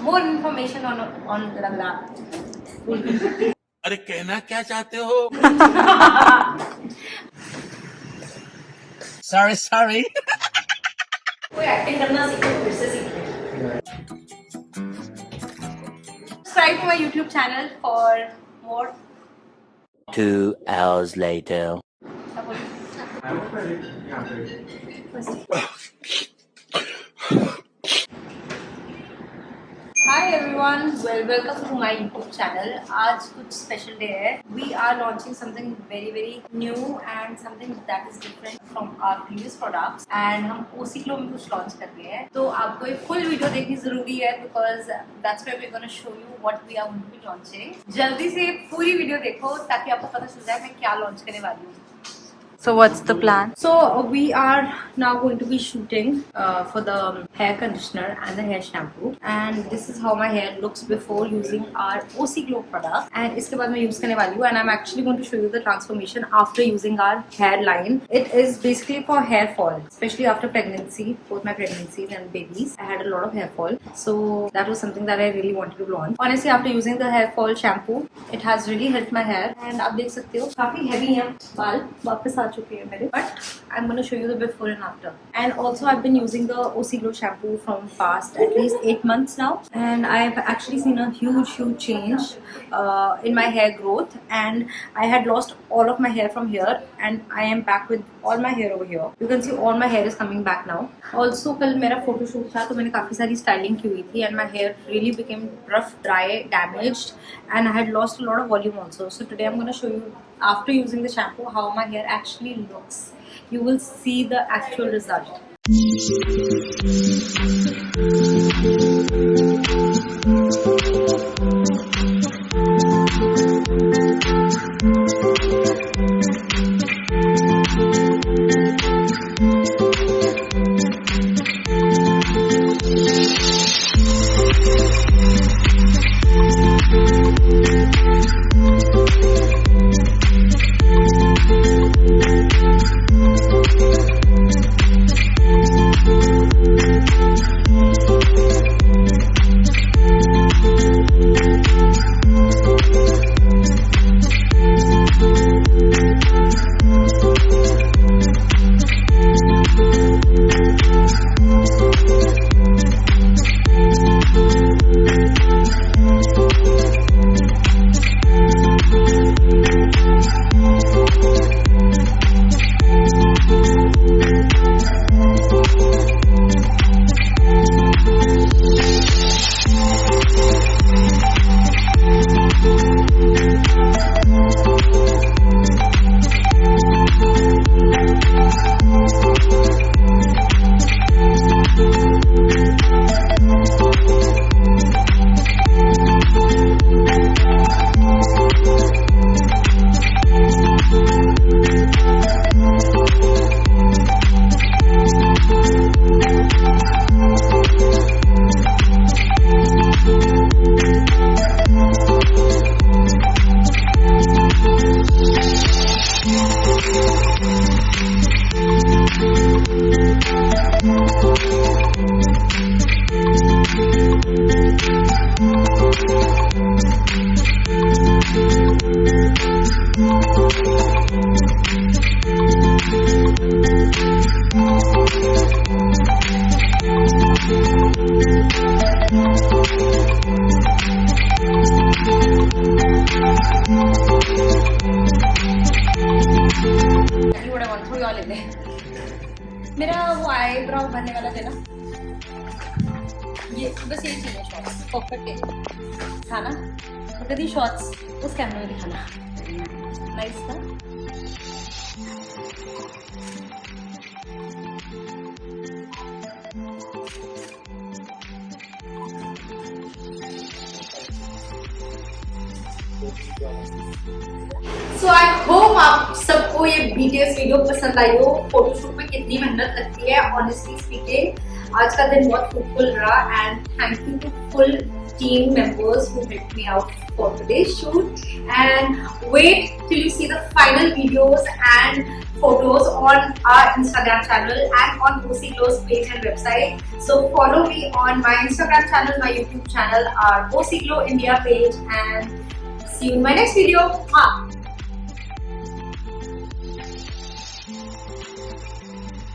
more information on Lagda. अरे कहना क्या चाहते हो? Sorry. कोई एक्टिंग करना सीखो, फिर से सीखो. Subscribe to my YouTube channel for more. 2 hours later. Hi everyone, welcome to my YouTube channel. आज कुछ special day है. We are launching something very new and something that is different from our previous products. And हम Oceglow में कुछ launch कर रहे हैं. तो आपको एक full video देखनी जरूरी है because that's where we're going to show you what we are going to be launching. जल्दी से पूरी video देखो ताकि आपको पता चल जाए मैं क्या launch करने वाली हूँ. So what's the plan? So we are now going to be shooting for the hair conditioner and the hair shampoo, and this is how my hair looks before using our Oceglow product. And इसके बाद मैं use करने वाली हूँ, and I'm actually going to show you the transformation after using our hair line. It is basically for hair fall, especially after pregnancy, both my pregnancies and babies. I had a lot of hair fall, so that was something that I really wanted to launch. Honestly, after using the hair fall shampoo, it has really helped my hair, and आप देख सकते हो काफी heavy हैं बाल वापस आ चुके हैं मेरे. But I'm going to show you the before and after. And also I've been using the Oceglow shampoo from past at least 8 months now, and I've actually seen a huge change in my hair growth. And I had lost all of my hair from here, and I am back with all my hair over here. You can see all my hair is coming back now. Also कल मेरा photo shoot था तो मैंने काफी सारी styling की हुई थी, and my hair really became rough, dry, damaged, and I had lost a lot of volume also. So today I'm going to show you after using the shampoo how my hair actually looks. You will see the actual result. मेरा वो eyebrow बनने वाला थे ना, ये बस यही चाहिए शॉर्ट्स परफेक्ट है था ना. तो कभी शॉर्ट्स उस कैमरे में दिखाना नाइस था. सो आई होप आप सबको ये BTS वीडियो पसंद आई हो. फोटोशूट में कितनी मेहनत लगती है, ऑनेस्टली स्पीकिंग आज का दिन बहुत फ्रूटफुल रहा. And thank you to full team members who helped me out for today's shoot, and wait till you see the final videos and photos on our Instagram channel and on Oceglow's page and website. So follow me on my Instagram channel, my YouTube channel, our Oceglow India page, and see you in my next video. Mwah!